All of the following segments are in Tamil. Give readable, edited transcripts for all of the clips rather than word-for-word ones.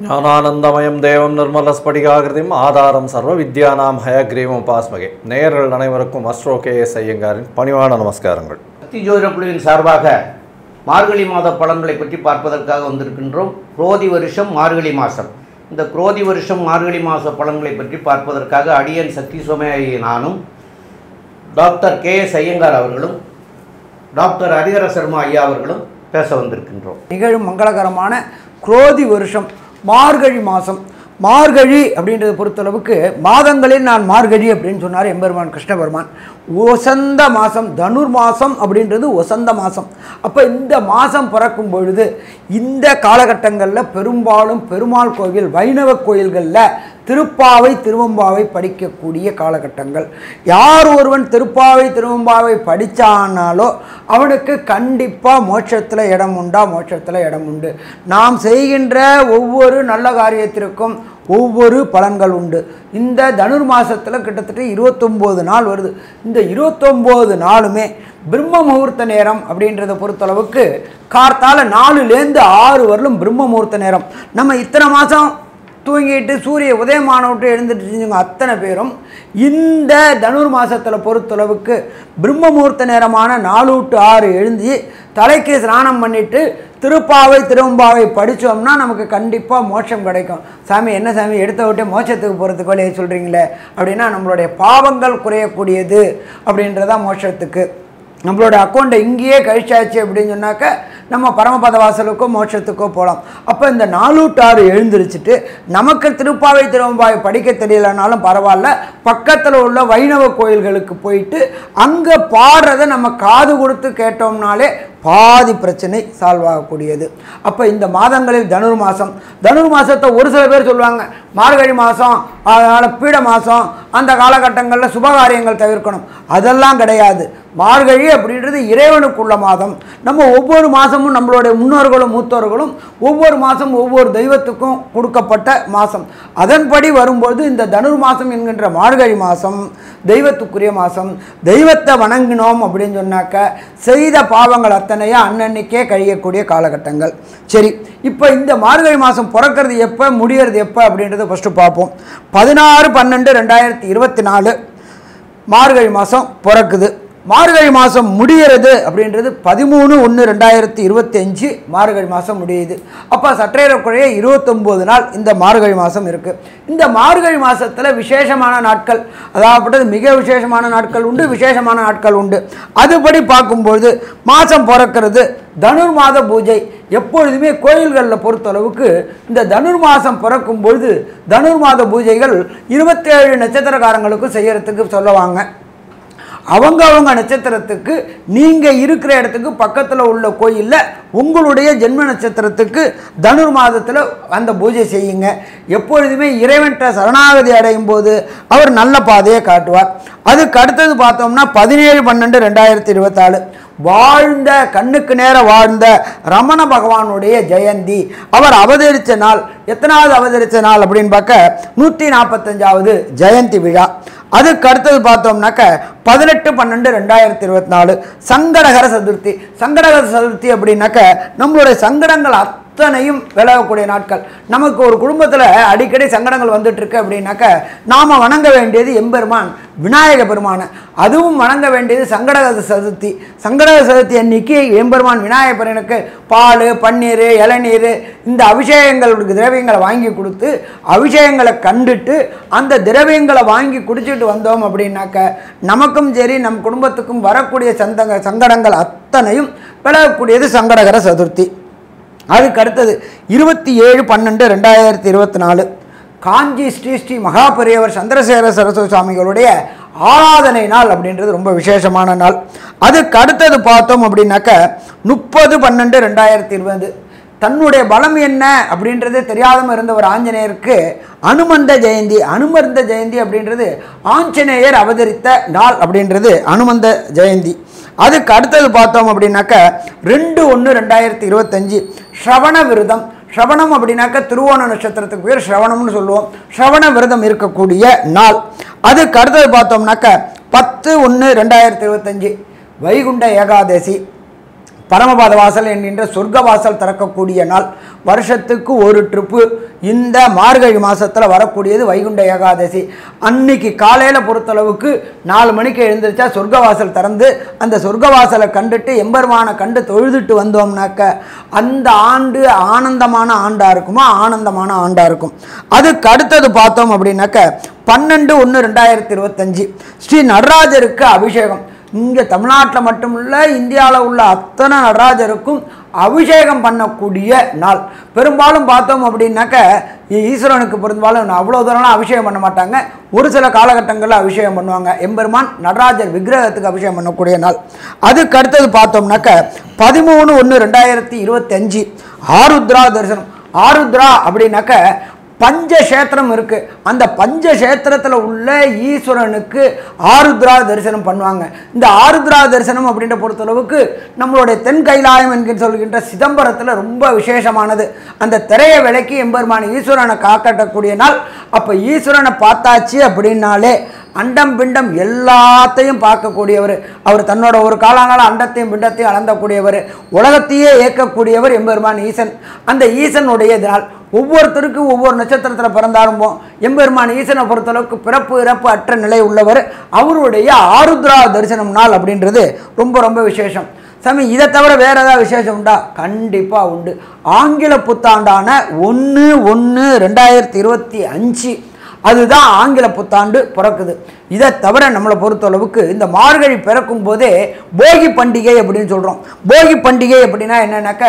ஞானானந்தமயம் தேவம் நிர்மலஸ்படிகாகிருதிம் ஆதாரம் சர்வ வித்யானாம் ஹயக்ரீவம் உபாஸ்மகே. நேயர்கள் அனைவருக்கும் அஸ்ட்ரோ KS ஐயங்காரின் பணிவான நமஸ்காரங்கள். சக்தி ஜோதிட குழுவின் சார்பாக மார்கழி மாத பலன்களை பற்றி பார்ப்பதற்காக வந்திருக்கின்றோம். குரோதி வருஷம் மார்கழி மாதம். இந்த குரோதி வருஷம் மார்கழி மாத பலன்களை பற்றி பார்ப்பதற்காக அடியன் சக்தி சோமயாயி நானும் டாக்டர் KS ஐயங்கார் அவர்களும் டாக்டர் ஹரிஹர சர்மா ஐயா அவர்களும் பேச வந்திருக்கின்றோம். நிகழும் மங்களகரமான குரோதி வருஷம் மார்கழி மாதம். மார்கழி அப்படின்றத பொறுத்தளவுக்கு மாதங்களில் நான் மார்கழி அப்படின்னு சொன்னார் எம்பெருமான் கிருஷ்ண பெருமான். ஒசந்த மாதம், தனுர் மாதம் அப்படின்றது ஒசந்த மாதம். அப்போ இந்த மாதம் பிறக்கும் பொழுது இந்த காலகட்டங்களில் பெரும்பாலும் பெருமாள் கோயில், வைணவ கோயில்களில் திருப்பாவை திருவம்பாவை படிக்கக்கூடிய காலகட்டங்கள். யார் ஒருவன் திருப்பாவை திருவம்பாவை படித்தானாலோ அவனுக்கு கண்டிப்பாக மோட்சத்தில் இடம் உண்டா? மோட்சத்தில் இடம் உண்டு. நாம் செய்கின்ற ஒவ்வொரு நல்ல காரியத்திற்கும் ஒவ்வொரு பலன்கள் உண்டு. இந்த தனுர் மாதத்தில் கிட்டத்தட்ட 29 நாள் வருது. இந்த 29 நாளுமே பிரம்ம முகூர்த்த நேரம் அப்படின்றத பொறுத்தளவுக்கு கார்த்தால 4லேருந்து 6 வரலும் பிரம்ம முகூர்த்த நேரம். நம்ம இத்தனை மாதம் தூங்கிட்டு சூரிய உதயமான விட்டு எழுந்துட்டு செஞ்சவங்க அத்தனை பேரும் இந்த தனுர் மாதத்தில் பொறுத்தளவுக்கு பிரம்ம முகூர்த்த நேரமான 4 to 6 எழுந்தி தலைக்கு ஸ்நானம் பண்ணிவிட்டு திருப்பாவை திருவம்பாவை படித்தோம்னா நமக்கு கண்டிப்பாக மோட்சம் கிடைக்கும். சாமி என்ன சாமி எடுத்த விட்டு மோட்சத்துக்கு போகிறதுக்கு வழியை சொல்கிறீங்களே அப்படின்னா, நம்மளுடைய பாவங்கள் குறையக்கூடியது அப்படின்றதான் மோட்சத்துக்கு. நம்மளோட அக்கௌண்ட்டை இங்கேயே கழிச்சாச்சு அப்படின்னு சொன்னாக்க நம்ம பரமபத வாசலுக்கோ மோட்சத்துக்கோ போகலாம். அப்போ இந்த 4 to 6 எழுந்திரிச்சிட்டு நமக்கு திருப்பாவை திருவம்பாவை படிக்க தெரியலனாலும் பரவாயில்ல, பக்கத்தில் உள்ள வைணவ கோயில்களுக்கு போயிட்டு அங்கே பாடுறதை நம்ம காது கொடுத்து கேட்டோம்னாலே பாதி பிரச்சனை சால்வ் ஆகக்கூடியது. அப்போ இந்த மாதங்களில் தனுர் மாதம், தனுர் மாதத்தை ஒரு சில பேர் சொல்லுவாங்க மார்கழி மாதம், அதனால் பீட மாதம், அந்த காலகட்டங்களில் சுபகாரியங்கள் தவிர்க்கணும். அதெல்லாம் கிடையாது. மார்கழி அப்படின்றது இறைவனுக்குள்ள மாதம். நம்ம ஒவ்வொரு மாதமும் நம்மளுடைய முன்னோர்களும் மூத்தோர்களும் ஒவ்வொரு மாதம் ஒவ்வொரு தெய்வத்துக்கும் கொடுக்கப்பட்ட மாதம். அதன்படி வரும்போது இந்த தனுர் மாதம் என்கின்ற மார்கழி மாதம் தெய்வத்துக்குரிய மாதம். தெய்வத்தை வணங்கினோம் அப்படின்னு சொன்னாக்க செய்த பாவங்கள் அத்தனையா அன்னன்னைக்கே கழியக்கூடிய காலகட்டங்கள். சரி, இப்போ இந்த மார்கழி மாதம் பிறக்கிறது எப்போ, முடிகிறது எப்போ அப்படின்றத ஃபஸ்ட்டு பார்ப்போம். 16/12/2024 மார்கழி மாதம் பிறக்குது. மார்கழி மாதம் முடிகிறது அப்படின்றது 13/1/2025 மார்கழி மாதம் முடியுது. அப்போ சற்றேறக்குறைய 29 நாள் இந்த மார்கழி மாதம் இருக்குது. இந்த மார்கழி மாதத்தில் விசேஷமான நாட்கள், அதாவது மிக விசேஷமான நாட்கள் உண்டு, விசேஷமான நாட்கள் உண்டு. அதுபடி பார்க்கும்போது மாதம் பிறக்கிறது தனுர் மாத பூஜை. எப்பொழுதுமே கோயில்களில் பொறுத்தளவுக்கு இந்த தனுர் மாதம் பிறக்கும்பொழுது தனுர் மாத பூஜைகள் 27 நட்சத்திரக்காரங்களுக்கும் செய்யறதுக்கு சொல்லுவாங்க. அவங்க நட்சத்திரத்துக்கு நீங்கள் இருக்கிற இடத்துக்கு பக்கத்தில் உள்ள கோயிலில் உங்களுடைய ஜென்ம நட்சத்திரத்துக்கு தனுர் மாதத்தில் அந்த பூஜை செய்யுங்க. எப்பொழுதுமே இறைவன்கிட்ட சரணாகதி அடையும் போது அவர் நல்ல பாதையை காட்டுவார். அதுக்கு அடுத்தது பார்த்தோம்னா 17/12/2024 வாழ்ந்த கண்ணுக்கு நேர வாழ்ந்த ரமண பகவானுடைய ஜெயந்தி. அவர் அவதரித்த நாள் எத்தனாவது அவதரித்த நாள் அப்படின்னு பார்க்க 145வது ஜெயந்தி விழா. அதுக்கு அடுத்தது பார்த்தோம்னாக்க 18/12/2024 சங்கடகர சதுர்த்தி. சங்கடகர சதுர்த்தி அப்படின்னாக்க நம்மளுடைய சங்கடங்கள் அத்தனையும் விலகக்கூடிய நாட்கள். நமக்கு ஒரு குடும்பத்தில் அடிக்கடி சங்கடங்கள் வந்துட்டுருக்கு அப்படின்னாக்க நாம் வணங்க வேண்டியது எம்பெருமான் விநாயக பெருமானை. அதுவும் வணங்க வேண்டியது சங்கடகர சதுர்த்தி. சங்கடகர சதுர்த்தி அன்னைக்கு எம்பெருமான் விநாயக பெருமானுக்கு பால், பன்னீர், இளநீர் இந்த அபிஷேகங்களுக்கு திரவியங்களை வாங்கி கொடுத்து அபிஷேகங்களை கண்டுட்டு அந்த திரவியங்களை வாங்கி குடிச்சிட்டு வந்தோம் அப்படின்னாக்க நமக்கும் சரி நம் குடும்பத்துக்கும் வரக்கூடிய சங்கடங்கள் அத்தனையும் விலகக்கூடியது சங்கடகர சதுர்த்தி. அதுக்கு அடுத்தது 27/12/2024 காஞ்சி ஸ்ரீ மகாபெரியவர் சந்திரசேகர சரஸ்வதி சுவாமிகளுடைய ஆராதனை நாள் அப்படின்றது ரொம்ப விசேஷமான நாள். அதுக்கு அடுத்தது பார்த்தோம் அப்படின்னாக்க 30/12/2020 தன்னுடைய பலம் என்ன அப்படின்றது தெரியாமல் இருந்த ஒரு ஆஞ்சநேயருக்கு அனுமந்த ஜெயந்தி. அனுமந்த ஜெயந்தி அப்படின்றது ஆஞ்சநேயர் அவதரித்த நாள் அப்படின்றது அனுமந்த ஜெயந்தி. அதுக்கு அடுத்தது பார்த்தோம் அப்படின்னாக்க 2/1/2025 ஸ்ரவண விரதம். ஸ்ரவணம் அப்படின்னாக்க திருவோண நட்சத்திரத்துக்கு பேர் ஸ்ரவணம்னு சொல்லுவோம். ஸ்ரவண விரதம் இருக்கக்கூடிய நாள். அதுக்கு அடுத்தது பார்த்தோம்னாக்க 10/1/2025 வைகுண்ட ஏகாதசி. பரமபாத வாசல் என்கின்ற சொர்க்க வாசல் திறக்கக்கூடிய நாள். வருஷத்துக்கு ஒரு ட்ரிப்பு இந்த மார்கழி மாதத்தில் வரக்கூடியது வைகுண்ட ஏகாதசி. அன்னைக்கு காலையில் பொறுத்தளவுக்கு 4 மணிக்கு எழுந்திரிச்சா சொர்க்க வாசல் திறந்து அந்த சொர்க்க வாசலை கண்டுட்டு எம்பெருமானை கண்டு தொழுதுட்டு வந்தோம்னாக்க அந்த ஆண்டு ஆனந்தமான ஆண்டாக இருக்குமா, ஆனந்தமான ஆண்டாக இருக்கும். அதுக்கு அடுத்தது பார்த்தோம் அப்படின்னாக்க 12/1/2025 ஸ்ரீ நடராஜருக்கு அபிஷேகம். இங்கே தமிழ்நாட்டில் மட்டுமில்ல, இந்தியாவில் உள்ள அத்தனை நடராஜருக்கும் அபிஷேகம் பண்ணக்கூடிய நாள். பெரும்பாலும் பார்த்தோம் அப்படின்னாக்க ஈஸ்வரனுக்கு பெரும்பாலும் அவ்வளோ தூரம்லாம் அபிஷேகம் பண்ண மாட்டாங்க. ஒரு சில காலகட்டங்களில் அபிஷேகம் பண்ணுவாங்க. எம்பெருமான் நடராஜர் விக்கிரகத்துக்கு அபிஷேகம் பண்ணக்கூடிய நாள். அதுக்கு அடுத்தது பார்த்தோம்னாக்க 13/1/2025 ஆருத்ரா தரிசனம். ஆருத்ரா அப்படின்னாக்க பஞ்சக்ஷேத்திரம் இருக்கு. அந்த பஞ்சக்ஷேத்திரத்தில் உள்ள ஈஸ்வரனுக்கு ஆருத்ரா தரிசனம் பண்ணுவாங்க. இந்த ஆருத்ரா தரிசனம் அப்படின்ற பொறுத்தளவுக்கு நம்மளுடைய தென் கைலாயம் என்கிற சொல்கின்ற சிதம்பரத்தில் ரொம்ப விசேஷமானது. அந்த திரையை விலக்கி எம்பெருமான ஈஸ்வரனை காக்கட்டக்கூடிய நாள். அப்போ ஈஸ்வரனை பார்த்தாச்சு அப்படின்னாலே அண்டம் பிண்டம் எல்லாத்தையும் பார்க்கக்கூடியவர். அவர் தன்னோட ஒரு காலங்கால அண்டத்தையும் பிண்டத்தையும் அளந்தக்கூடியவர். உலகத்தையே இயக்கக்கூடியவர் எம்பெருமான் ஈசன். அந்த ஈசனுடைய நாள். ஒவ்வொருத்தருக்கும் ஒவ்வொரு நட்சத்திரத்தில் பிறந்தாலும் எம்பெருமான் ஈசனை பொறுத்தளவுக்கு பிறப்பு இறப்பு அற்ற நிலை உள்ளவர். அவருடைய ஆருத்ரா தரிசனம் நாள் அப்படின்றது ரொம்ப ரொம்ப விசேஷம். சாமி, இதை தவிர வேறு ஏதாவது விசேஷம் உண்டா? கண்டிப்பாக உண்டு. ஆங்கில புத்தாண்டான 1/1/2025 அதுதான் ஆங்கில புத்தாண்டு பிறக்குது. இதை தவிர நம்மளை பொறுத்தளவுக்கு இந்த மார்கழி பிறக்கும் போதே போகி பண்டிகை அப்படின்னு சொல்கிறோம். போகி பண்டிகை அப்படின்னா என்னன்னாக்க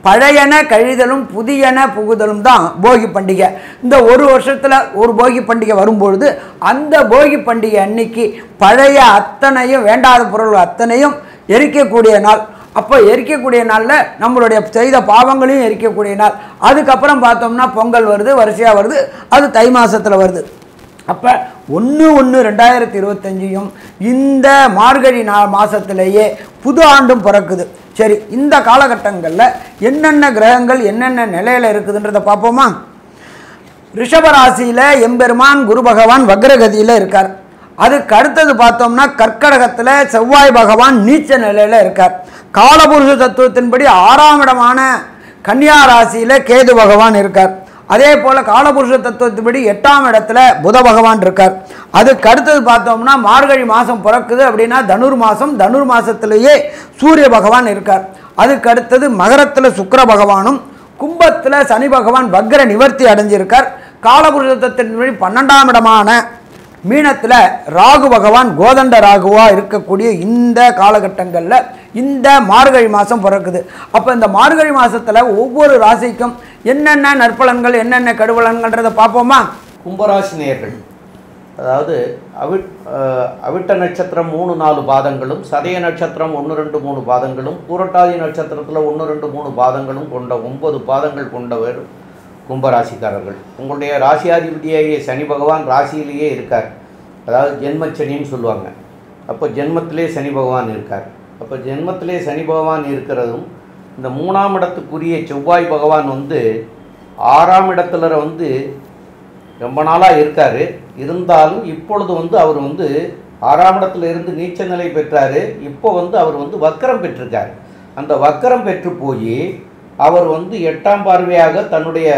பழையன கழிதலும் புதியன புகுதலும் தான் போகி பண்டிகை. இந்த ஒரு வருஷத்தில் ஒரு போகி பண்டிகை வரும்பொழுது அந்த போகி பண்டிகை அன்னைக்கு பழைய அத்தனையும் வேண்டாத பொருள் அத்தனையும் எரிக்கக்கூடிய நாள். அப்போ எரிக்கக்கூடிய நாளில் நம்மளுடைய செய்த பாவங்களையும் எரிக்கக்கூடிய நாள். அதுக்கப்புறம் பார்த்தோம்னா பொங்கல் வருது, வரிசையாக வருது. அது தை மாதத்தில் வருது. அப்போ 1/1/2025 இந்த மார்கழி மாதத்திலேயே புது ஆண்டும் பிறக்குது. சரி, இந்த காலகட்டங்களில் என்னென்ன கிரகங்கள் என்னென்ன நிலையில் இருக்குதுன்றதை பார்ப்போமா? ரிஷபராசியில் எம்பெருமான் குரு பகவான் வக்ரகதியில் இருக்கார். அதுக்கு அடுத்தது பார்த்தோம்னா கர்க்கடகத்தில் செவ்வாய் பகவான் நீச்ச நிலையில் இருக்கார். காலபுருஷ தத்துவத்தின்படி 6ஆம் இடமான கன்னியா ராசியில் கேது பகவான் இருக்கார். அதே போல் காலபுருஷ தத்துவத்தின்படி 8ஆம் இடத்துல புத பகவான் இருக்கார். அதுக்கு அடுத்தது பார்த்தோம்னா மார்கழி மாதம் பிறக்குது அப்படின்னா தனுர் மாதம். தனுர் மாதத்திலேயே சூரிய பகவான் இருக்கார். அதுக்கு அடுத்தது மகரத்தில் சுக்கிர பகவானும் கும்பத்தில் சனி பகவான் வக்ர நிவர்த்தி அடைஞ்சிருக்கார். காலபுருஷ தத்துவத்தின்படி 12ஆம் இடமான மீனத்தில் ராகு பகவான் கோதண்ட ராகுவாக இருக்கக்கூடிய இந்த காலகட்டங்களில் இந்த மார்கழி மாதம் பிறக்குது. அப்போ இந்த மார்கழி மாதத்தில் ஒவ்வொரு ராசிக்கும் என்னென்ன நற்பலன்கள் என்னென்ன கடுபலன்கள்ன்றதை பார்ப்போமா? கும்பராசி நேயர்கள், அதாவது அவிட்ட நட்சத்திரம் 3-4 பாதங்களும், சதய நட்சத்திரம் 1-2-3 பாதங்களும், பூரட்டாதி நட்சத்திரத்தில் 1-2-3 பாதங்களும் கொண்ட 9 பாதங்கள் கொண்டவர் கும்பராசிக்காரர்கள். உங்களுடைய ராசியாதிபதியாகிய சனி பகவான் ராசியிலேயே இருக்கார். அதாவது ஜென்மச்சனின்னு சொல்லுவாங்க. அப்போ ஜென்மத்திலே சனி பகவான் இருக்கார். அப்போ ஜென்மத்திலே சனி பகவான் இருக்கிறதும் இந்த 3ஆம் இடத்துக்குரிய செவ்வாய் பகவான் 6ஆம் இடத்துல ரொம்ப நாளாக இருக்கார். இருந்தாலும் இப்பொழுது அவர் 6ஆம் இடத்துல இருந்து நீச்ச நிலை பெற்றார். இப்போ அவர் வக்கரம் பெற்றிருக்கார். அந்த வக்கரம் பெற்று போய் அவர் 8ஆம் பார்வையாக தன்னுடைய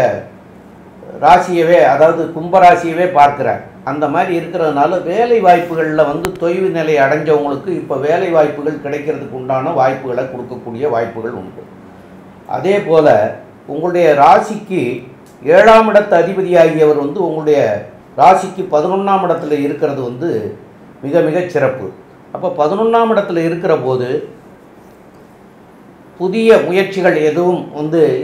ராசியவே, அதாவது கும்பராசியவே பார்க்கிறார். அந்த மாதிரி இருக்கிறதுனால வேலை வாய்ப்புகளில் தொய்வு நிலை அடைஞ்சவங்களுக்கு இப்போ வேலை வாய்ப்புகள் கிடைக்கிறதுக்கு உண்டான வாய்ப்புகளை கொடுக்கக்கூடிய வாய்ப்புகள் உண்டு. அதே போல் உங்களுடைய ராசிக்கு 7ஆம் இடத்து அதிபதியாகியவர் உங்களுடைய ராசிக்கு 11ஆம் இடத்துல இருக்கிறது மிக மிக சிறப்பு. அப்போ 11ஆம் இடத்துல இருக்கிற போது புதிய முயற்சிகள் எதுவும்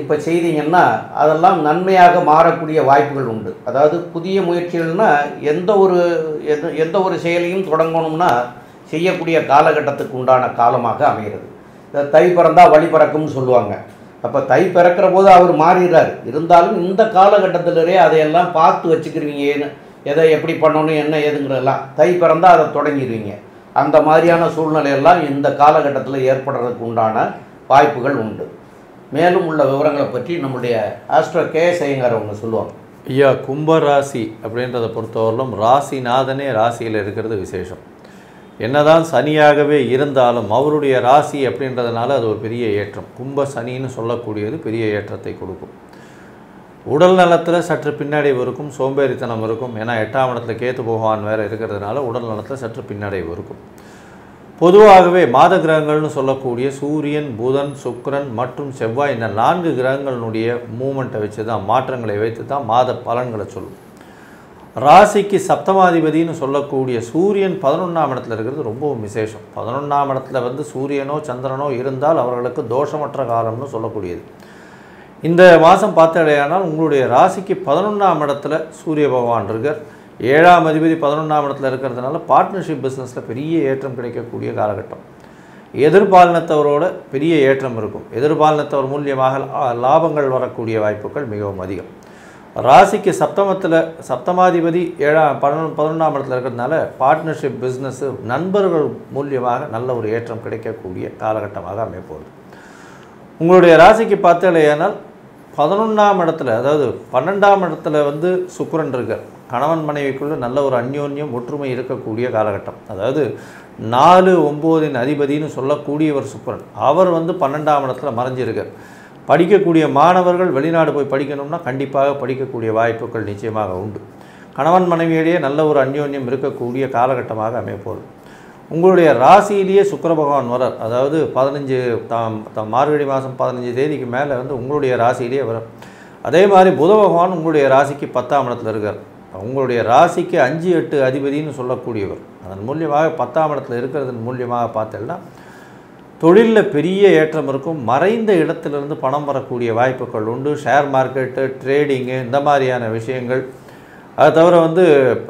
இப்போ செய்தீங்கன்னா அதெல்லாம் நன்மையாக மாறக்கூடிய வாய்ப்புகள் உண்டு. அதாவது புதிய முயற்சிகள்னால் எந்த ஒரு செயலையும் தொடங்கணும்னா செய்யக்கூடிய காலகட்டத்துக்கு உண்டான காலமாக அமைகிறது. தை பிறந்தால் வழி பிறக்கும்னு சொல்லுவாங்க. அப்போ தை பிறக்கிற போது அவர் மாறிடுறார். இருந்தாலும் இந்த காலகட்டத்திலே அதையெல்லாம் பார்த்து வச்சுக்கிருவீங்க. எதை எப்படி பண்ணணும் என்ன ஏதுங்கிறதெல்லாம் தை பிறந்தால் அதை தொடங்கிடுவீங்க. அந்த மாதிரியான சூழ்நிலையெல்லாம் இந்த காலகட்டத்தில் ஏற்படுறதுக்கு உண்டான வாய்ப்புகள் உண்டு. மேலும் உள்ள விவரங்களை பற்றி நம்முடைய ஆஸ்ட்ரோ கேஎஸ் ஐயங்கார் அவங்க சொல்லுவாங்க. ஐயா, கும்பராசி அப்படின்றத பொறுத்தவரையிலும் ராசிநாதனே ராசியில் இருக்கிறது விசேஷம். என்னதான் சனியாகவே இருந்தாலும் அவருடைய ராசி அப்படின்றதுனால அது ஒரு பெரிய ஏற்றம். கும்ப சனின்னு சொல்லக்கூடியது பெரிய ஏற்றத்தை கொடுக்கும். உடல் நலத்தில் சற்று பின்னடைவு இருக்கும், சோம்பேறித்தனம் இருக்கும். ஏன்னா 8ஆம் இடத்துல கேத்து பகவான் வேறு இருக்கிறதுனால உடல் நலத்தில் சற்று பின்னடைவு இருக்கும். பொதுவாகவே மாத கிரகங்கள்னு சொல்லக்கூடிய சூரியன், புதன், சுக்கிரன் மற்றும் செவ்வாய் இந்த 4 கிரகங்களினுடைய மூமெண்ட்டை வச்சு தான், மாற்றங்களை வைத்து தான் மாத பலன்களை சொல்லும். ராசிக்கு சப்தமாதிபதினு சொல்லக்கூடிய சூரியன் 11ஆம் இடத்துல இருக்கிறது ரொம்பவும் விசேஷம். 11ஆம் இடத்துல சூரியனோ சந்திரனோ இருந்தால் அவர்களுக்கு தோஷமற்ற காலம்னு சொல்லக்கூடியது. இந்த மாதம் பார்த்தாலேயானால் உங்களுடைய ராசிக்கு 11ஆம் இடத்துல சூரிய பகவான் இருக்கார். 7ஆம் அதிபதி 11ஆம் இடத்துல இருக்கிறதுனால பார்ட்னர்ஷிப் பிஸ்னஸில் பெரிய ஏற்றம் கிடைக்கக்கூடிய காலகட்டம். எதிர்பாலினத்தவரோட பெரிய ஏற்றம் இருக்கும். எதிர்பாலினத்தவர் மூலியமாக லாபங்கள் வரக்கூடிய வாய்ப்புகள் மிகவும் அதிகம். ராசிக்கு சப்தமாதிபதி 11ஆம் இடத்துல இருக்கிறதுனால பார்ட்னர்ஷிப் பிஸ்னஸ்ஸு நண்பர்கள் மூலியமாக நல்ல ஒரு ஏற்றம் கிடைக்கக்கூடிய காலகட்டமாக அமைப்போகுது. உங்களுடைய ராசிக்கு பார்த்தாலேயானால் 11ஆம் இடத்துல, அதாவது 12ஆம் இடத்துல சுக்கிரன் இருக்கார். கணவன் மனைவிக்குள்ள நல்ல ஒரு அந்யோன்யம் ஒற்றுமை இருக்கக்கூடிய காலகட்டம். அதாவது 4, 9 அதிபதினு சொல்லக்கூடியவர் சுக்கிரன். அவர் 12ஆம் இடத்துல மறைஞ்சிருக்கார். படிக்கக்கூடிய மாணவர்கள் வெளிநாடு போய் படிக்கணும்னா கண்டிப்பாக படிக்கக்கூடிய வாய்ப்புகள் நிச்சயமாக உண்டு. கணவன் மனைவியிலேயே நல்ல ஒரு அந்யோன்யம் இருக்கக்கூடிய காலகட்டமாக அமைப்போகுது. உங்களுடைய ராசியிலேயே சுக்கிர பகவான் வரார். அதாவது 15 மார்கழி மாதம் 15 தேதிக்கு மேலே உங்களுடைய ராசியிலேயே வரும். அதே மாதிரி புத பகவான் உங்களுடைய ராசிக்கு 10ஆம் இடத்துல இருக்கார். உங்களுடைய ராசிக்கு 5, 8 அதிபதினு சொல்லக்கூடியவர். அதன் மூலியமாக 10ஆம் இடத்துல இருக்கிறதன் மூலியமாக பார்த்தோம்னா தொழிலில் பெரிய ஏற்றம் இருக்கும். மறைந்த இடத்திலிருந்து பணம் வரக்கூடிய வாய்ப்புகள் உண்டு. ஷேர் மார்க்கெட்டு, ட்ரேடிங்கு இந்த மாதிரியான விஷயங்கள். அதை தவிர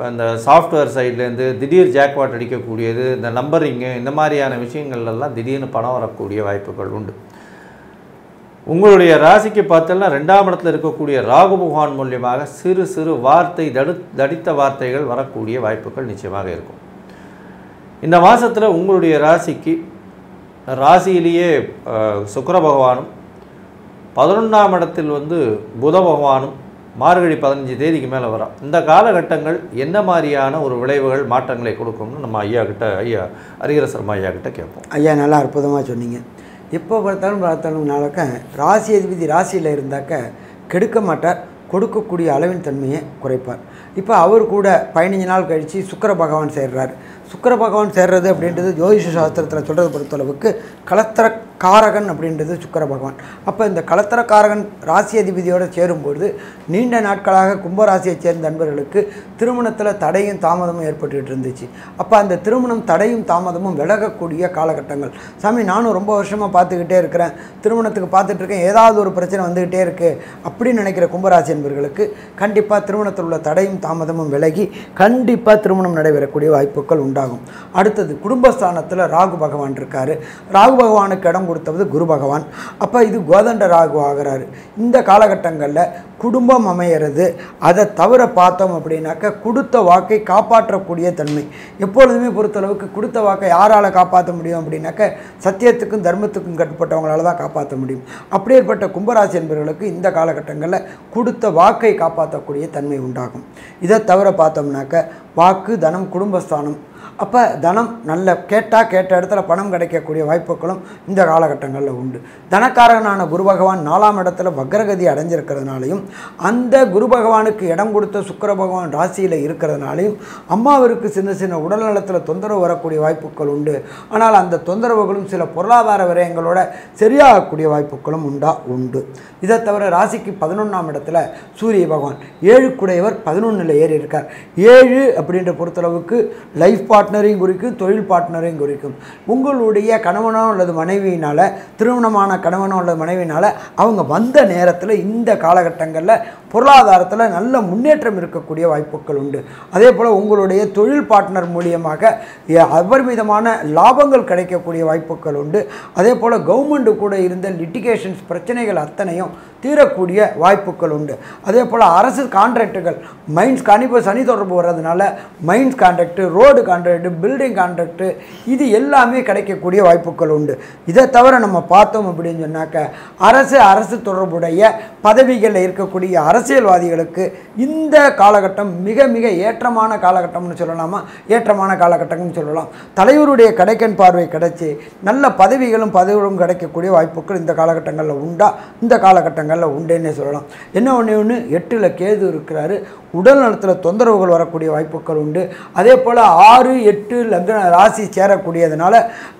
அந்த சாஃப்ட்வேர் சைட்லேருந்து திடீர் ஜாக்பாட் அடிக்கக்கூடியது, இந்த நம்பரிங்கு இந்த மாதிரியான விஷயங்கள்லாம் திடீர்னு பணம் வரக்கூடிய வாய்ப்புகள் உண்டு. உங்களுடைய ராசிக்கு பார்த்தோம்னா 2ஆம் இடத்துல இருக்கக்கூடிய ராகு பகவான் மூலியமாக சிறு சிறு வார்த்தை தடித்த வார்த்தைகள் வரக்கூடிய வாய்ப்புகள் நிச்சயமாக இருக்கும். இந்த மாதத்தில் உங்களுடைய ராசிக்கு ராசியிலேயே சுக்கிர பகவானும் 11ஆம் இடத்தில் புத பகவானும் மார்கழி 15 தேதிக்கு மேலே வரும். இந்த காலகட்டங்கள் என்ன மாதிரியான ஒரு விளைவுகள் மாற்றங்களை கொடுக்கும்னு நம்ம ஐயா ஹரிஹரசர்மா ஐயா கிட்ட கேட்போம். ஐயா நல்லா அற்புதமாக சொன்னீங்க. எப்போ பார்த்தாலும்னாக்க ராசி அதிபதி ராசியில் இருந்தாக்க கெடுக்க மாட்டார், கொடுக்கக்கூடிய அளவின் தன்மையை குறைப்பார். இப்போ அவர் கூட 15 நாள் கழித்து சுக்கிர பகவான் சேர்றார். சுக்கிர பகவான் சேர்றது அப்படின்றது ஜோதிஷ சாஸ்திரத்தில் சொல்கிறது பொறுத்தளவுக்கு கலத்திரக்காரகன் அப்படின்றது சுக்கிர பகவான். அப்போ இந்த கலத்திரக்காரகன் ராசி அதிபதியோடு சேரும்பொழுது நீண்ட நாட்களாக கும்பராசியை சேர்ந்த நண்பர்களுக்கு திருமணத்தில் தடையும் தாமதமும் ஏற்பட்டுக்கிட்டு இருந்துச்சு. அப்போ அந்த திருமணம் தடையும் தாமதமும் விலகக்கூடிய காலகட்டங்கள். சாமி நானும் ரொம்ப வருஷமாக பார்த்துக்கிட்டே இருக்கிறேன், திருமணத்துக்கு பார்த்துட்ருக்கேன், ஏதாவது ஒரு பிரச்சனை வந்துக்கிட்டே இருக்குது அப்படின்னு நினைக்கிற கும்பராசி என்பவர்களுக்கு கண்டிப்பாக திருமணத்தில் உள்ள தடையும் தாமதமும் விலகி கண்டிப்பாக திருமணம் நடைபெறக்கூடிய வாய்ப்புகள் உண்டாகும். அடுத்தது குடும்பஸ்தானத்தில் ராகு பகவான் இருக்கார். ராகு பகவானுக்கு இடம் கொடுத்தது குரு பகவான். அப்போ இது கோதண்ட ராகு ஆகிறாரு. இந்த காலகட்டங்களில் குடும்பம் அமையிறது. அதை தவிர பார்த்தோம் அப்படின்னாக்க கொடுத்த வாக்கை காப்பாற்றக்கூடிய தன்மை எப்பொழுதுமே பொறுத்தளவுக்கு கொடுத்த வாக்கை யாரால் காப்பாற்ற முடியும் அப்படின்னாக்க சத்தியத்துக்கும் தர்மத்துக்கும் கட்டுப்பட்டவங்களால தான் காப்பாற்ற முடியும். அப்படியேற்பட்ட கும்பராசி என்பவர்களுக்கு இந்த காலகட்டங்களில் கொடுத்த வாக்கை காப்பாற்றக்கூடிய தன்மை உண்டாகும். இதை தவிர பார்த்தோம்னாக்க வாக்கு, தனம், குடும்பஸ்தானம். அப்போ தனம் நல்ல கேட்ட இடத்துல பணம் கிடைக்கக்கூடிய வாய்ப்புகளும் இந்த காலகட்டங்களில் உண்டு. தனக்காரகனான குரு பகவான் 4ஆம் இடத்துல வக்ரகதி அடைஞ்சிருக்கிறதுனாலையும் அந்த குரு பகவானுக்கு இடம் கொடுத்த சுக்கிர பகவான் ராசியில் இருக்கிறதுனாலையும் அம்மாவிற்கு சின்ன சின்ன உடல்நலத்தில் தொந்தரவு வரக்கூடிய வாய்ப்புகள் உண்டு. ஆனால் அந்த தொந்தரவுகளும் சில பொருளாதார விரயங்களோட சரியாகக்கூடிய வாய்ப்புகளும் உண்டு. இதை தவிர ராசிக்கு 11ஆம் இடத்துல சூரிய பகவான் 7 குடையவர் 11ல் ஏறி இருக்கார். 7 அப்படின்ற பொறுத்தளவுக்கு லைஃப் பார்ட்னரையும் குறிக்கும், தொழில் பார்ட்னரையும் குறிக்கும். உங்களுடைய கணவனோ அல்லது மனைவியினால், திருமணமான கணவனோ அல்லது மனைவியினால் அவங்க வந்த நேரத்தில் இந்த காலகட்டங்களில் பொருளாதாரத்தில் நல்ல முன்னேற்றம் இருக்கக்கூடிய வாய்ப்புகள் உண்டு. அதே போல் உங்களுடைய தொழில் பார்ட்னர் மூலியமாக அபரிமிதமான லாபங்கள் கிடைக்கக்கூடிய வாய்ப்புகள் உண்டு. அதே போல் கவர்மெண்ட்டு கூட இருந்த லிட்டிகேஷன்ஸ் பிரச்சனைகள் அத்தனையும் தீரக்கூடிய வாய்ப்புகள் உண்டு. அதே போல் அரசு கான்ட்ராக்டுகள் மைன்ஸ் இப்போ சனி தொடர்பு வர்றதுனால mines contract, road contract contract, building contract இது எல்லாமே கிடைக்கக்கூடிய வாய்ப்புகள் உண்டு. இதை தவிர நம்ம பார்த்தோம் அப்படின்னு சொன்னாக்க அரசு தொடர்புடைய பதவிகளில் இருக்கக்கூடிய அரசியல்வாதிகளுக்கு இந்த காலகட்டம் மிக மிக ஏற்றமான காலகட்டம்னு சொல்லலாமா, ஏற்றமான காலகட்டம்னு சொல்லலாம். தலைவருடைய கடைக்கண் பார்வை கிடைச்சி நல்ல பதவிகளும் கிடைக்கக்கூடிய வாய்ப்புகள் இந்த காலகட்டங்களில் உண்டா, இந்த காலகட்டங்களில் உண்டுன்னே சொல்லலாம். என்ன ஒன்று 8ல் கேது இருக்கிறாரு, உடல் நலத்தில் தொந்தரவுகள் வரக்கூடிய வாய்ப்புகள் உண்டு. அதே போல் 6, 8 லக்ன ராசி சேரக்கூடியதுனால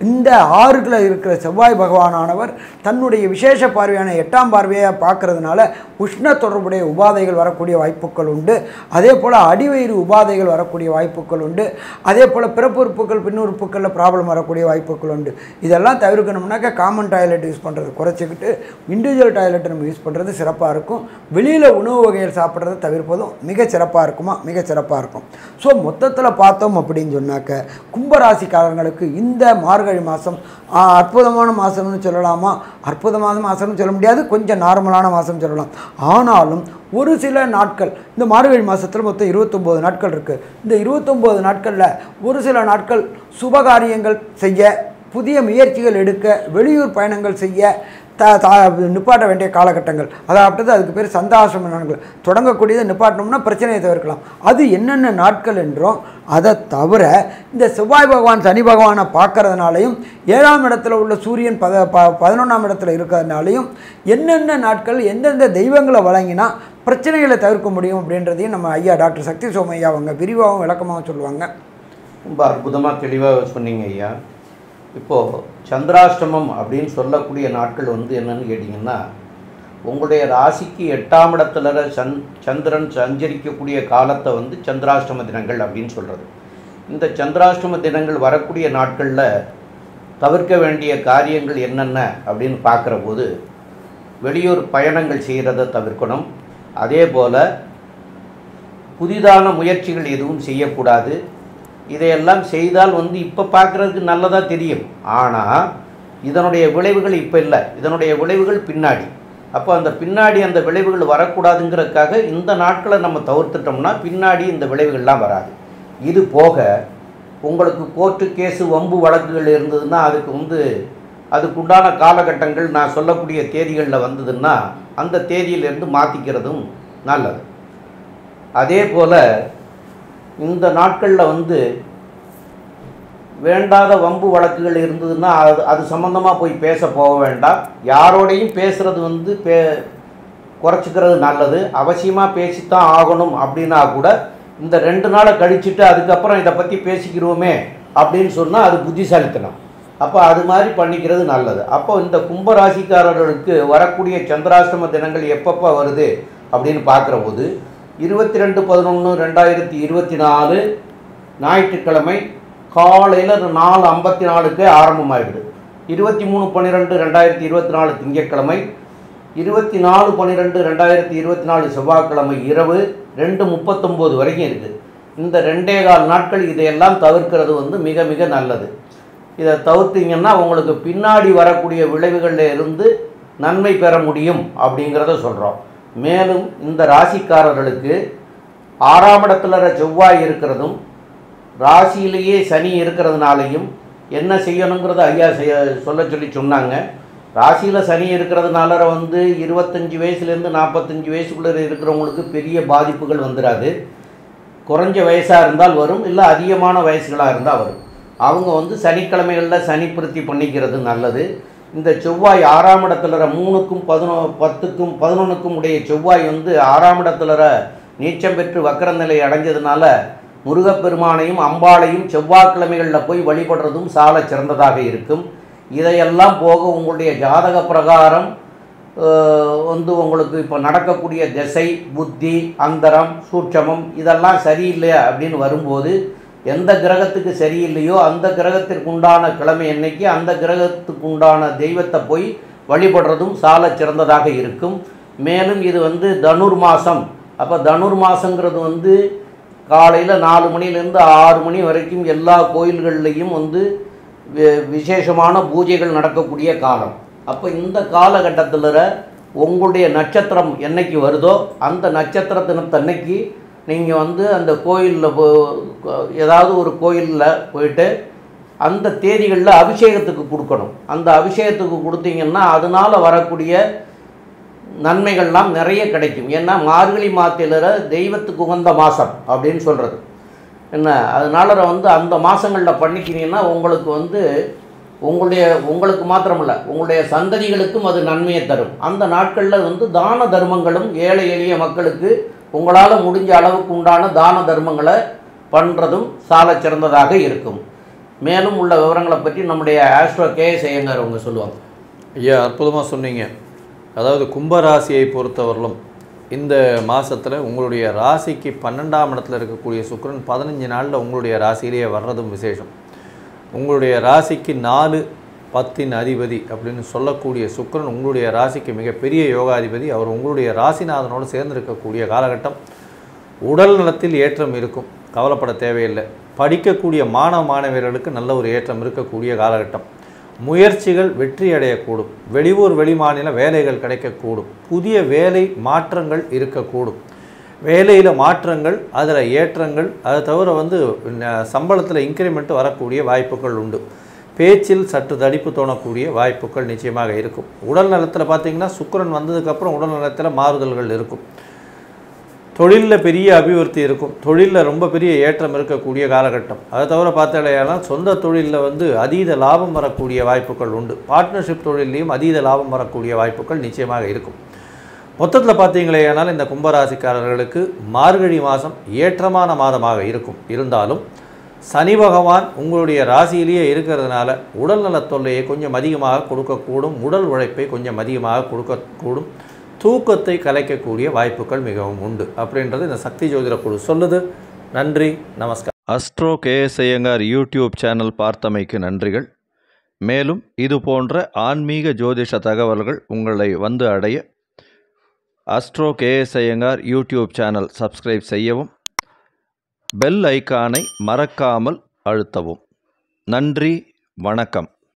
இந்த 6ல் இருக்கிற செவ்வாய் பகவானானவர் தன்னுடைய விசேஷ பார்வையான 8ஆம் பார்வையாக பார்க்கறதுனால உஷ்ண தொடர்புடைய உபாதைகள் வரக்கூடிய வாய்ப்புகள் உண்டு. அதே போல் அடிவயிறு உபாதைகள் வரக்கூடிய வாய்ப்புகள் உண்டு. அதே போல் பிறப்புறுப்புகள் பின்னுறுப்புகளில் ப்ராப்ளம் வரக்கூடிய வாய்ப்புகள் உண்டு. இதெல்லாம் தவிர்க்கணும்னாக்க காமன் டாய்லெட் யூஸ் பண்ணுறது குறைச்சிக்கிட்டு இண்டிவிஜுவல் டாய்லெட் நம்ம யூஸ் பண்ணுறது சிறப்பாக இருக்கும். வெளியில் உணவு வகைகள் சாப்பிட்றத தவிர்ப்பதும் மிக சிறப்பாக இருக்குமா, மிக சிறப்பாக இருக்கும். ஸோ மொத்தத்தில் பார்த்தோம் அப்படின்னு சொன்னாக்க கும்பராசிக்காரங்களுக்கு இந்த மார்கழி மாதம் அற்புதமான மாதம்னு சொல்லலாமா, அற்புதமான மாதம்னு சொல்ல முடியாது, கொஞ்சம் நார்மலான மாதம் சொல்லலாம். ஆனாலும் ஒரு சில நாட்கள் இந்த மார்கழி மாதத்தில் மொத்தம் 29 நாட்கள் இருக்குது. இந்த 29 நாட்களில் ஒரு சில நாட்கள் சுபகாரியங்கள் செய்ய, புதிய முயற்சிகள் எடுக்க, வெளியூர் பயணங்கள் செய்ய நிப்பாட்ட வேண்டிய காலகட்டங்கள். அதாவது அதுக்கு பேர் சந்தாசிரம நாட்கள். தொடங்கக்கூடியதை நிப்பாட்டணும்னா பிரச்சனையை தவிர்க்கலாம். அது என்னென்ன நாட்கள் என்றும், அதை தவிர இந்த செவ்வாய் பகவான் சனி பகவானை பார்க்கறதுனாலையும் 7ஆம் இடத்துல உள்ள சூரியன் 11ஆம் இடத்துல இருக்கிறதுனாலையும் என்னென்ன நாட்கள் எந்தெந்த தெய்வங்களை வழங்கினா பிரச்சனைகளை தவிர்க்க முடியும் அப்படின்றதையும் நம்ம ஐயா டாக்டர் சக்தி சோமையா அவங்க விரிவாகவும் விளக்கமாகவும் சொல்லுவாங்க. ரொம்ப அற்புதமாக தெளிவாக சொன்னீங்க ஐயா. இப்போது சந்திராஷ்டமம் அப்படின்னு சொல்லக்கூடிய நாட்கள் என்னென்னு கேட்டிங்கன்னா, உங்களுடைய ராசிக்கு 8ஆம் இடத்துல சந்திரன் சஞ்சரிக்கக்கூடிய காலத்தை சந்திராஷ்டம தினங்கள் அப்படின்னு சொல்கிறது. இந்த சந்திராஷ்டம தினங்கள் வரக்கூடிய நாட்களில் தவிர்க்க வேண்டிய காரியங்கள் என்னென்ன அப்படின்னு பார்க்குற போது, வெளியூர் பயணங்கள் செய்கிறத தவிர்க்கணும். அதே போல் புதிதான முயற்சிகள் எதுவும் செய்யக்கூடாது. இதையெல்லாம் செய்தால் இப்போ பார்க்குறதுக்கு நல்லதாக தெரியும், ஆனால் இதனுடைய விளைவுகள் இப்போ இல்லை, இதனுடைய விளைவுகள் பின்னாடி. அப்போ அந்த பின்னாடி அந்த விளைவுகள் வரக்கூடாதுங்கிறதுக்காக இந்த நாட்களை நம்ம தவிர்த்துட்டோம்னா பின்னாடி இந்த விளைவுகள்லாம் வராது. இது போக உங்களுக்கு கோர்ட்டு கேஸு வம்பு வழக்குகள் இருந்ததுன்னா அதுக்குண்டான காலகட்டங்கள் நான் சொல்லக்கூடிய தேதிகளில் வந்ததுன்னா அந்த தேதியிலேருந்து மாற்றிக்கிறதும் நல்லது. அதே போல் இந்த நாட்களில் வேண்டாத வம்பு வழக்குகள் இருந்ததுன்னா அது சம்மந்தமாக போய் பேச போக வேண்டாம். யாரோடையும் பேசுகிறது குறைச்சிக்கிறது நல்லது. அவசியமாக பேசித்தான் ஆகணும் அப்படின்னா கூட இந்த 2 நாளை கழிச்சுட்டு அதுக்கப்புறம் இதை பற்றி பேசிக்கிறோமே அப்படின்னு சொன்னால் அது புத்திசாலித்தனம். அப்போ அது மாதிரி பண்ணிக்கிறது நல்லது. அப்போ இந்த கும்பராசிக்காரர்களுக்கு வரக்கூடிய சந்திராஷ்டம தினங்கள் எப்பப்போ வருது அப்படின்னு பார்க்குற போது 22/11/2024 ஞாயிற்றுக்கிழமை காலையில் 4:54 ஆரம்பமாகிடுது. 23/12/2024 திங்கட்கிழமை, 24/12/2024 செவ்வாய்க்கிழமை இரவு 2:39 வரைக்கும் இருக்குது. இந்த 2.25 நாட்கள் இதையெல்லாம் தவிர்க்கிறது மிக மிக நல்லது. இதை தவிர்த்தீங்கன்னா உங்களுக்கு பின்னாடி வரக்கூடிய விளைவுகளில் இருந்து நன்மை பெற முடியும் அப்படிங்கிறத சொல்கிறோம். மேலும் இந்த ராசிக்காரர்களுக்கு 6ஆம் இடத்துல செவ்வாய் இருக்கிறதும் ராசியிலேயே சனி இருக்கிறதுனாலையும் என்ன செய்யணுங்கிறத ஐயா சொல்ல சொன்னாங்க. ராசியில் சனி இருக்கிறதுனால 25 வயசுலேருந்து 45 வயசுக்குள்ளே இருக்கிறவங்களுக்கு பெரிய பாதிப்புகள் வந்துடாது. குறைஞ்ச வயசாக இருந்தால் வரும், இல்லை அதிகமான வயசுகளாக இருந்தால் வரும். அவங்க சனிக்கிழமைகளில் சனி பிரித்தி பண்ணிக்கிறது நல்லது. இந்த செவ்வாய் 6ஆம் இடத்துல 3க்கும் 10க்கும் 11க்கும் உடைய செவ்வாய் 6ஆம் இடத்துல நீச்சம் பெற்று வக்கர நிலை அடைஞ்சதுனால முருகப்பெருமானையும் அம்பாளையும் செவ்வாய்க்கிழமைகளில் போய் வழிபடுறதும் சால சிறந்ததாக இருக்கும். இதையெல்லாம் போக உங்களுடைய ஜாதக பிரகாரம் உங்களுக்கு இப்போ நடக்கக்கூடிய திசை, புத்தி, அந்தரம், சூட்சமம் இதெல்லாம் சரியில்லை அப்படின்னு வரும்போது எந்த கிரகத்துக்கு சரியில்லையோ அந்த கிரகத்திற்கு உண்டான கிழமை அன்னைக்கு அந்த கிரகத்துக்கு உண்டான தெய்வத்தை போய் வழிபடுறதும் சால சிறந்ததாக இருக்கும். மேலும் இது தனுர் மாதம். அப்போ தனுர் மாதங்கிறது காலையில் 4 மணிலேருந்து 6 மணி வரைக்கும் எல்லா கோயில்கள்லேயும் விசேஷமான பூஜைகள் நடக்கக்கூடிய காலம். அப்போ இந்த காலகட்டத்தில் உங்களுடைய நட்சத்திரம் என்னைக்கு வருதோ அந்த நட்சத்திர தினத்தன்னைக்கு நீங்கள் வந்து அந்த கோயிலில் ஏதாவது ஒரு கோயிலில் போயிட்டு அந்த தேதிகளில் அபிஷேகத்துக்கு கொடுக்கணும். அந்த அபிஷேகத்துக்கு கொடுத்தீங்கன்னா அதனால் வரக்கூடிய நன்மைகள்லாம் நிறைய கிடைக்கும். ஏன்னா மார்கழி மாதத்தில் தெய்வத்துக்கு உகந்த மாதம் அப்படின்னு சொல்கிறது என்ன. அதனால் வந்து அந்த மாதங்களில் பண்ணிக்கினீங்கன்னா உங்களுக்கு வந்து உங்களுக்கு மாத்திரமில்லை, உங்களுடைய சந்ததிகளுக்கும் அது நன்மையை தரும். அந்த நாட்களில் வந்து தான தர்மங்களும் ஏழை எளிய மக்களுக்கு உங்களால் முடிஞ்ச அளவுக்கு உண்டான தான தர்மங்களை பண்ணுறதும் சால சிறந்ததாக இருக்கும். மேலும் உள்ள விவரங்களை பற்றி நம்முடைய ஆஸ்ட்ரோ கேஎஸ் ஐயங்கார் அவங்க சொல்லுவாங்க. ஐயா, அற்புதமாக சொன்னீங்க. அதாவது கும்பராசியை பொறுத்தவரையிலும் இந்த மாதத்தில் உங்களுடைய ராசிக்கு 12ஆம் இடத்துல இருக்கக்கூடிய சுக்கிரன் 15 நாளில் உங்களுடைய ராசியிலேயே வர்றதும் விசேஷம். உங்களுடைய ராசிக்கு 4, 10 அதிபதி அப்படின்னு சொல்லக்கூடிய சுக்கிரன் உங்களுடைய ராசிக்கு மிகப்பெரிய யோகாதிபதி. அவர் உங்களுடைய ராசிநாதனோடு சேர்ந்திருக்கக்கூடிய காலகட்டம். உடல் நலத்தில் ஏற்றம் இருக்கும், கவலைப்பட தேவையில்லை. படிக்கக்கூடிய மாணவ மாணவியர்களுக்கு நல்ல ஒரு ஏற்றம் இருக்கக்கூடிய காலகட்டம். முயற்சிகள் வெற்றி அடையக்கூடும். வெளியூர் வெளிமாநில வேலைகள் கிடைக்கக்கூடும். புதிய வேலை மாற்றங்கள் இருக்கக்கூடும். வேலையில் மாற்றங்கள், அதில் ஏற்றங்கள், அதை தவிர வந்து சம்பளத்தில் இன்க்ரிமெண்ட் வரக்கூடிய வாய்ப்புகள் உண்டு. பேச்சில் சற்று தடிப்பு தோணக்கூடிய வாய்ப்புகள் நிச்சயமாக இருக்கும். உடல் நலத்தில் பார்த்திங்கன்னா சுக்கிரன் வந்ததுக்கப்புறம் உடல் நலத்தில் மாறுதல்கள் இருக்கும். தொழிலில் பெரிய அபிவிருத்தி இருக்கும். தொழிலில் ரொம்ப பெரிய ஏற்றம் இருக்கக்கூடிய காலகட்டம். அதை தவிர பார்த்தாலேயானால் சொந்த தொழிலில் வந்து அதீத லாபம் வரக்கூடிய வாய்ப்புகள் உண்டு. பார்ட்னர்ஷிப் தொழிலையும் அதீத லாபம் வரக்கூடிய வாய்ப்புகள் நிச்சயமாக இருக்கும். மொத்தத்தில் பார்த்தீங்களேயானால் இந்த கும்பராசிக்காரர்களுக்கு மார்கழி மாதம் ஏற்றமான மாதமாக இருக்கும். இருந்தாலும் சனி பகவான் உங்களுடைய ராசியிலேயே இருக்கிறதுனால உடல்நலத் தொல்லையை கொஞ்சம் அதிகமாக கொடுக்கக்கூடும். உடல் உழைப்பை கொஞ்சம் அதிகமாக கொடுக்கக்கூடும். தூக்கத்தை கலைக்கக்கூடிய வாய்ப்புகள் மிகவும் உண்டு அப்படின்றது இந்த சக்தி ஜோதிட குழு சொல்லுது. நன்றி, நமஸ்காரம். Astro KS Iyengar YouTube channel பார்த்தமைக்கு நன்றிகள். மேலும் இது போன்ற ஆன்மீக ஜோதிஷ தகவல்கள் உங்களை வந்து அடைய astro KS Iyengar YouTube channel subscribe செய்யவும், பெல் ஐக்கானை மறக்காமல் அழுத்தவும். நன்றி, வணக்கம்.